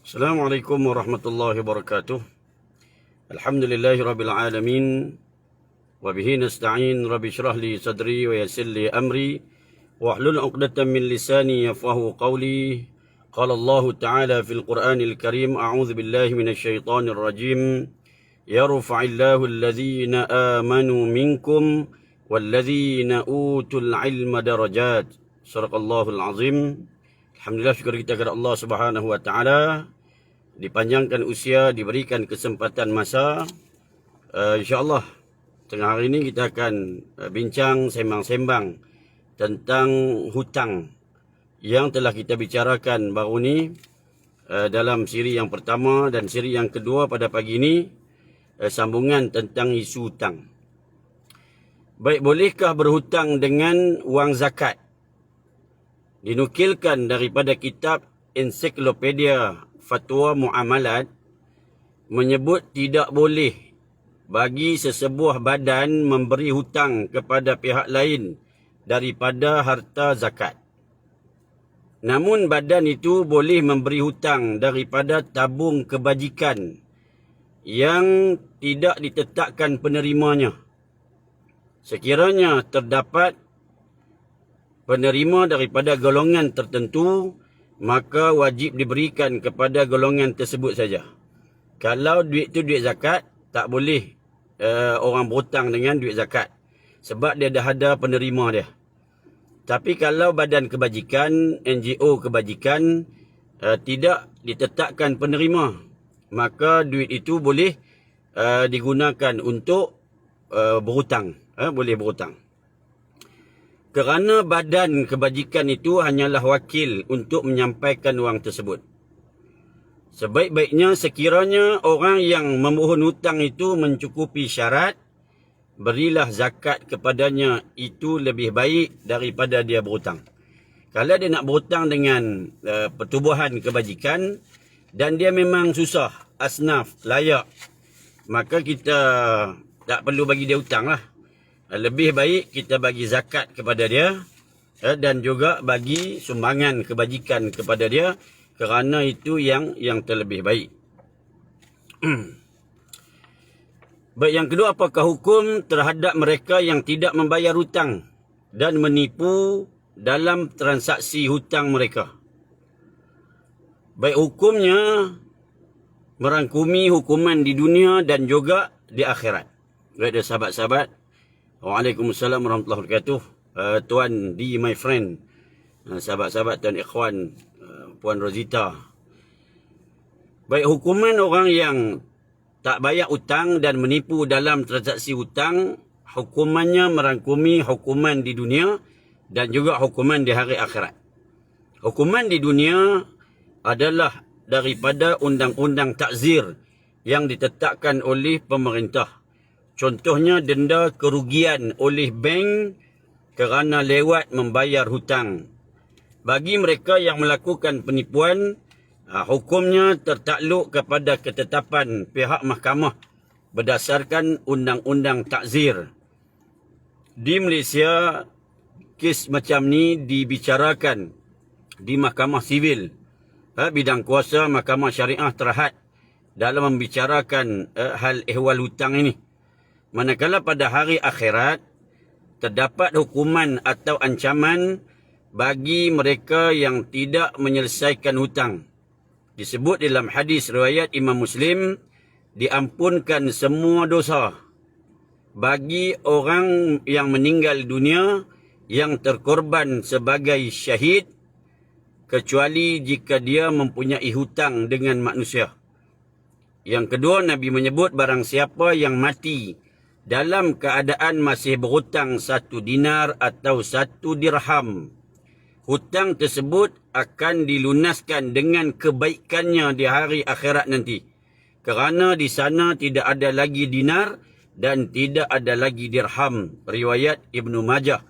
Assalamualaikum warahmatullahi wabarakatuh. Alhamdulillahi rabbil alamin. Wa bihi nasta'in. Rabbi syrah li sadri wa yassir li amri wahlul 'uqdatam min lisani yafqahu qawli. Qala Allah Ta'ala fil Qur'anil Karim, a'udzu billahi minasy syaithanir rajim. Yarfa'illahu alladhina amanu minkum walladhina utul 'ilma darajat. Shadaqallahul azim. Alhamdulillah, syukur kita kepada Allah Subhanahu wa taala, dipanjangkan usia, diberikan kesempatan masa. InsyaAllah tengah hari ini kita akan bincang, sembang-sembang tentang hutang yang telah kita bicarakan baru ni dalam siri yang pertama dan siri yang kedua pada pagi ini, sambungan tentang isu hutang. Baik, bolehkah berhutang dengan wang zakat? Dinukilkan daripada kitab Ensiklopedia Fatwa Muamalat menyebut tidak boleh bagi sesebuah badan memberi hutang kepada pihak lain daripada harta zakat. Namun badan itu boleh memberi hutang daripada tabung kebajikan yang tidak ditetapkan penerimanya. Sekiranya terdapat penerima daripada golongan tertentu, maka wajib diberikan kepada golongan tersebut saja. Kalau duit tu duit zakat, tak boleh orang berhutang dengan duit zakat, sebab dia dah ada penerima dia. Tapi kalau badan kebajikan, NGO kebajikan, tidak ditetapkan penerima, maka duit itu boleh digunakan untuk berhutang, boleh berhutang. Kerana badan kebajikan itu hanyalah wakil untuk menyampaikan wang tersebut. Sebaik-baiknya sekiranya orang yang memohon hutang itu mencukupi syarat, berilah zakat kepadanya, itu lebih baik daripada dia berhutang. Kalau dia nak berhutang dengan pertubuhan kebajikan dan dia memang susah, asnaf, layak, maka kita tak perlu bagi dia hutang lah. Lebih baik kita bagi zakat kepada dia dan juga bagi sumbangan kebajikan kepada dia, kerana itu yang terlebih baik. Baik, yang kedua, apakah hukum terhadap mereka yang tidak membayar hutang dan menipu dalam transaksi hutang mereka? Baik, hukumnya merangkumi hukuman di dunia dan juga di akhirat. Baik, sahabat-sahabat, Waalaikumsalam warahmatullahi wabarakatuh. Tuan D, my friend, sahabat-sahabat, tuan ikhwan, Puan Rosita. Baik, hukuman orang yang tak bayar hutang dan menipu dalam transaksi hutang, hukumannya merangkumi hukuman di dunia dan juga hukuman di hari akhirat. Hukuman di dunia adalah daripada undang-undang takzir yang ditetapkan oleh pemerintah. Contohnya denda kerugian oleh bank kerana lewat membayar hutang. Bagi mereka yang melakukan penipuan, hukumnya tertakluk kepada ketetapan pihak mahkamah berdasarkan undang-undang takzir. Di Malaysia, kes macam ni dibicarakan di mahkamah sivil. Bidang kuasa mahkamah syariah terhad dalam membicarakan hal ehwal hutang ini. Manakala pada hari akhirat terdapat hukuman atau ancaman bagi mereka yang tidak menyelesaikan hutang. Disebut dalam hadis riwayat Imam Muslim, diampunkan semua dosa bagi orang yang meninggal dunia yang terkorban sebagai syahid, kecuali jika dia mempunyai hutang dengan manusia. Yang kedua, Nabi menyebut barang siapa yang mati dalam keadaan masih berhutang 1 dinar atau 1 dirham, hutang tersebut akan dilunaskan dengan kebaikannya di hari akhirat nanti. Kerana di sana tidak ada lagi dinar dan tidak ada lagi dirham. Riwayat Ibnu Majah.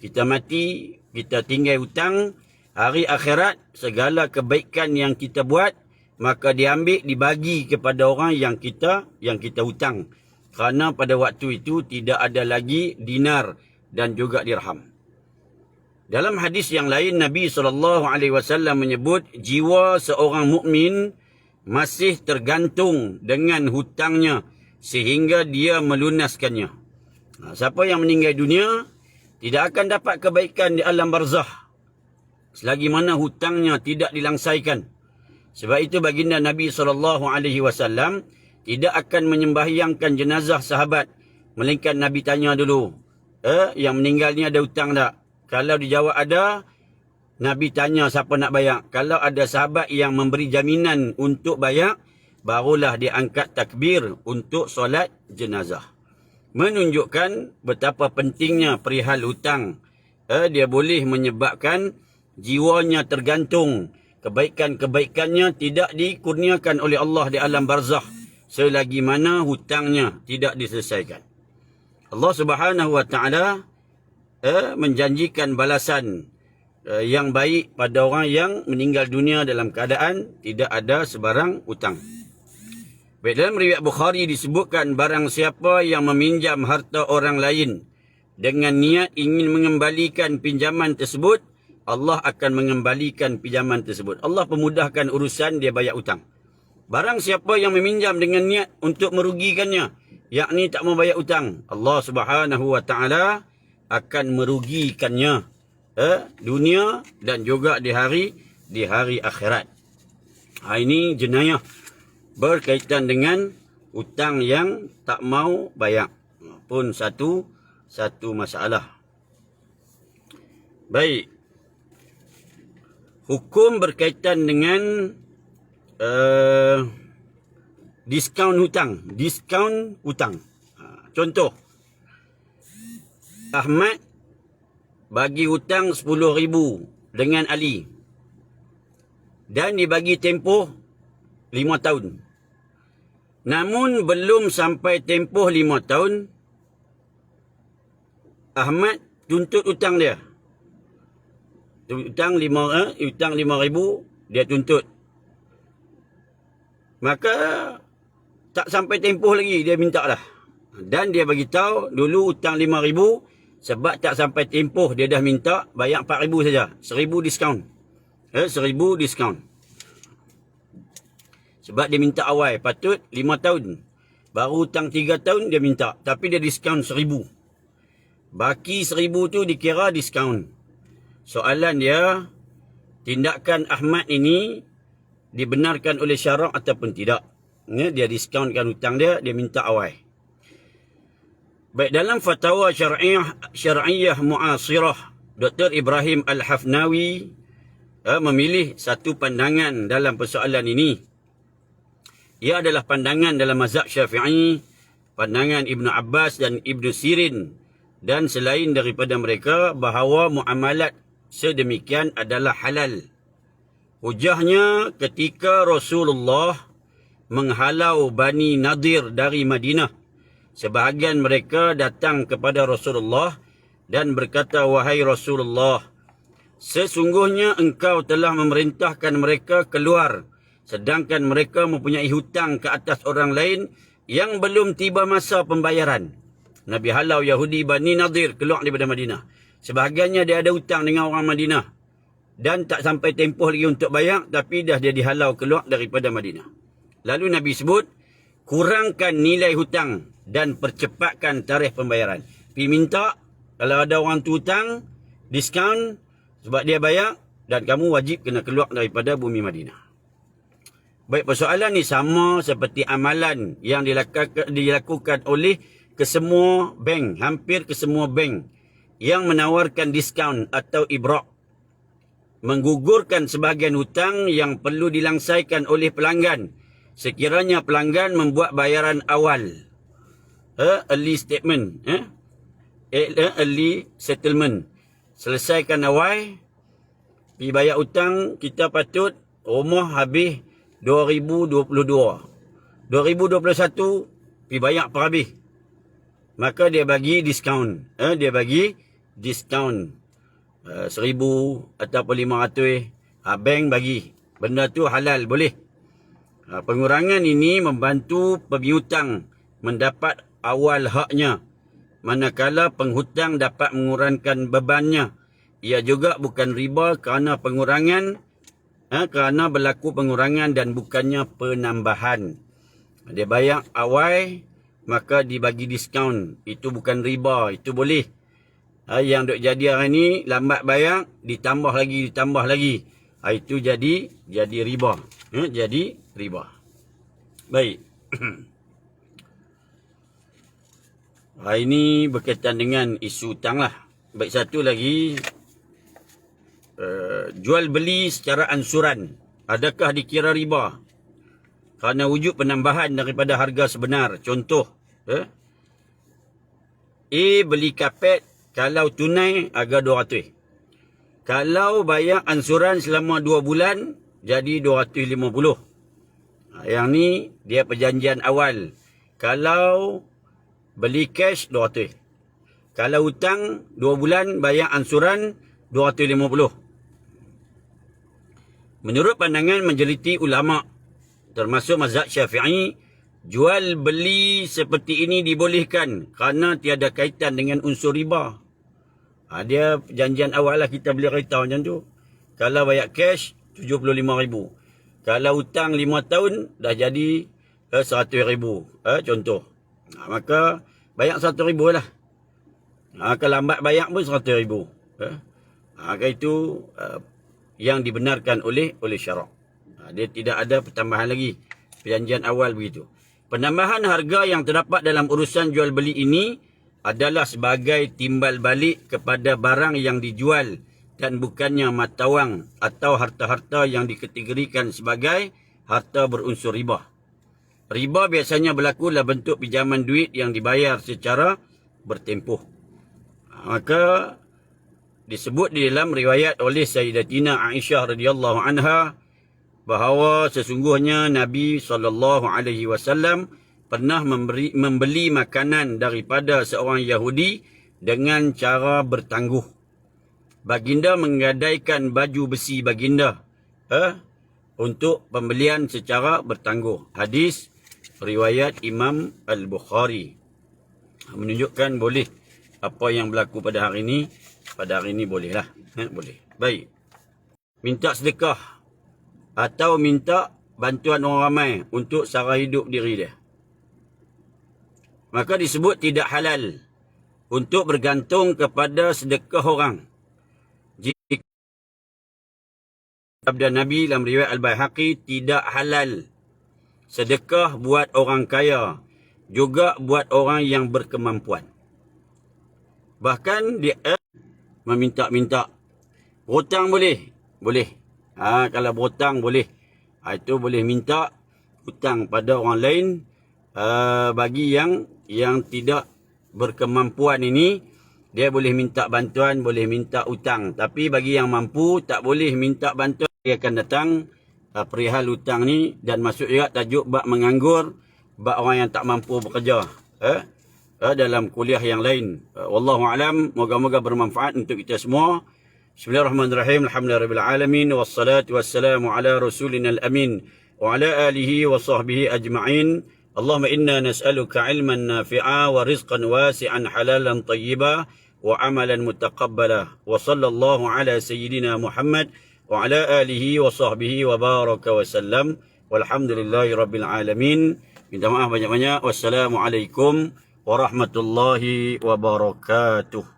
Kita mati, kita tinggal hutang, hari akhirat segala kebaikan yang kita buat maka diambil, dibagi kepada orang yang kita hutang. Kerana pada waktu itu tidak ada lagi dinar dan juga dirham. Dalam hadis yang lain, Nabi SAW menyebut jiwa seorang mukmin masih tergantung dengan hutangnya sehingga dia melunaskannya. Siapa yang meninggal dunia tidak akan dapat kebaikan di alam barzah selagi mana hutangnya tidak dilangsaikan. Sebab itu baginda Nabi SAW tidak akan menyembahyangkan jenazah sahabat, melainkan Nabi tanya dulu, yang meninggal ni ada hutang tak? Kalau dijawab ada, Nabi tanya siapa nak bayar. Kalau ada sahabat yang memberi jaminan untuk bayar, barulah dia angkat takbir untuk solat jenazah. Menunjukkan betapa pentingnya perihal hutang. Dia boleh menyebabkan jiwanya tergantung. Kebaikan-kebaikannya tidak dikurniakan oleh Allah di alam barzakh selagi mana hutangnya tidak diselesaikan. Allah Subhanahu wa taala menjanjikan balasan yang baik pada orang yang meninggal dunia dalam keadaan tidak ada sebarang hutang. Baik, dalam riwayat Bukhari disebutkan barang siapa yang meminjam harta orang lain dengan niat ingin mengembalikan pinjaman tersebut, Allah akan mengembalikan pinjaman tersebut. Allah pemudahkan urusan dia bayar hutang. Barang siapa yang meminjam dengan niat untuk merugikannya, yakni tak mau bayar hutang, Allah Subhanahu wa taala akan merugikannya dunia dan juga di hari akhirat. Ini jenayah berkaitan dengan hutang yang tak mau bayar. Pun satu masalah. Baik. Hukum berkaitan dengan diskaun hutang. Diskaun hutang. Contoh. Ahmad bagi hutang 10,000 dengan Ali. Dan dibagi tempoh 5 tahun. Namun belum sampai tempoh 5 tahun, Ahmad tuntut hutang dia. Hutang 5,000 dia tuntut. Maka tak sampai tempoh lagi dia minta dah. Dan dia bagi tahu dulu hutang 5,000 sebab tak sampai tempoh dia dah minta bayar 4,000 saja. 1,000 diskaun. 1,000 diskaun. Sebab dia minta awal patut 5 tahun. Baru hutang 3 tahun dia minta, tapi dia diskaun 1,000. Baki 1,000 tu dikira diskaun. Soalan dia, tindakan Ahmad ini dibenarkan oleh syarak ataupun tidak? Dia diskaunkan hutang dia minta awal. Baik, dalam fatwa syar'iyah mu'asirah, Dr. Ibrahim Al-Hafnawi memilih satu pandangan dalam persoalan ini. Ia adalah pandangan dalam mazhab Syafi'i, pandangan Ibnu Abbas dan Ibnu Sirin, dan selain daripada mereka bahawa muamalat sedemikian adalah halal. Hujahnya ketika Rasulullah menghalau Bani Nadir dari Madinah, sebahagian mereka datang kepada Rasulullah dan berkata, "Wahai Rasulullah, sesungguhnya engkau telah memerintahkan mereka keluar, sedangkan mereka mempunyai hutang ke atas orang lain yang belum tiba masa pembayaran." Nabi halau Yahudi Bani Nadir keluar daripada Madinah. Sebahagiannya dia ada hutang dengan orang Madinah. Dan tak sampai tempoh lagi untuk bayar, tapi dah dia dihalau keluar daripada Madinah. Lalu Nabi sebut, kurangkan nilai hutang dan percepatkan tarikh pembayaran. Pergi minta, kalau ada orang tu hutang, diskaun sebab dia bayar, dan kamu wajib kena keluar daripada bumi Madinah. Baik, persoalan ni sama seperti amalan yang dilakukan oleh kesemua bank, hampir kesemua bank yang menawarkan diskaun atau ibrak, menggugurkan sebahagian hutang yang perlu dilangsaikan oleh pelanggan sekiranya pelanggan membuat bayaran awal, early statement, early settlement. Selesaikan awal, pergi bayar hutang, kita patut rumah habis 2022, 2021 pergi bayar per habis, maka dia bagi diskaun. Dia bagi diskaun 1,000 ataupun 500. Bank bagi. Benda tu halal, boleh. Pengurangan ini membantu pemihutang mendapat awal haknya, manakala penghutang dapat mengurangkan bebannya. Ia juga bukan riba kerana pengurangan kerana berlaku pengurangan dan bukannya penambahan. Dia bayar awal, maka dibagi diskaun. Itu bukan riba, itu boleh. Yang duk jadi hari ni, lambat bayar, ditambah lagi. Itu jadi riba. Jadi riba. Baik. Ini berkaitan dengan isu hutang lah. Baik, satu lagi. Jual beli secara ansuran. Adakah dikira riba? Kerana wujud penambahan daripada harga sebenar. Contoh. A beli kapet, kalau tunai harga 200. Kalau bayar ansuran selama 2 bulan, jadi 250. Yang ni dia perjanjian awal. Kalau beli cash 200. Kalau hutang 2 bulan bayar ansuran 250. Menurut pandangan majoriti ulama termasuk mazhab Syafi'i, jual beli seperti ini dibolehkan kerana tiada kaitan dengan unsur riba. Dia perjanjian awal lah, kita beli kereta macam tu. Kalau bayar cash 75,000. Kalau hutang 5 tahun dah jadi 100,000. Contoh. Maka bayar 100,000 lah. Kalau lambat bayar pun 100,000. Maka itu yang dibenarkan oleh syarak. Dia tidak ada pertambahan lagi. Perjanjian awal begitu. Penambahan harga yang terdapat dalam urusan jual beli ini adalah sebagai timbal balik kepada barang yang dijual dan bukannya mata wang atau harta-harta yang dikategorikan sebagai harta berunsur riba. Riba biasanya berlaku dalam bentuk pinjaman duit yang dibayar secara bertempoh. Maka disebut di dalam riwayat oleh Sayyidatina Aisyah radhiyallahu anha bahawa sesungguhnya Nabi SAW pernah membeli makanan daripada seorang Yahudi dengan cara bertangguh. Baginda menggadaikan baju besi baginda untuk pembelian secara bertangguh. Hadis riwayat Imam Al-Bukhari. Menunjukkan boleh apa yang berlaku pada hari ini. Pada hari ini bolehlah. Boleh. Baik. Minta sedekah atau minta bantuan orang ramai untuk sara hidup diri dia. Maka disebut tidak halal untuk bergantung kepada sedekah orang. Jika sabda Nabi dalam riwayat Al-Baihaqi, tidak halal sedekah buat orang kaya, juga buat orang yang berkemampuan. Bahkan dia meminta-minta. Berhutang boleh? Boleh. Kalau berhutang boleh. Itu boleh minta hutang pada orang lain. Bagi yang tidak berkemampuan ini, dia boleh minta bantuan, boleh minta hutang. Tapi bagi yang mampu, tak boleh minta bantuan. Dia akan datang perihal hutang ni, dan masuk juga tajuk bab menganggur, bab orang yang tak mampu bekerja. Dalam kuliah yang lain. Wallahu'alam. Moga-moga bermanfaat untuk kita semua. Bismillahirrahmanirrahim. Alhamdulillahirrahmanirrahim. Wassalatu wassalamu ala rasulina al-amin. Wa ala alihi wa sahbihi ajma'in. Allahumma inna nas'aluka ilman nafi'a wa rizqan wasi'an halalan tayyiba wa amalan mutaqabbala. Wa sallallahu ala sayyidina Muhammad wa ala alihi wa sahbihi wa baraka wa sallam. Walhamdulillahi rabbil alamin. Minta maaf banyak-banyak. Wassalamualaikum warahmatullahi wabarakatuh.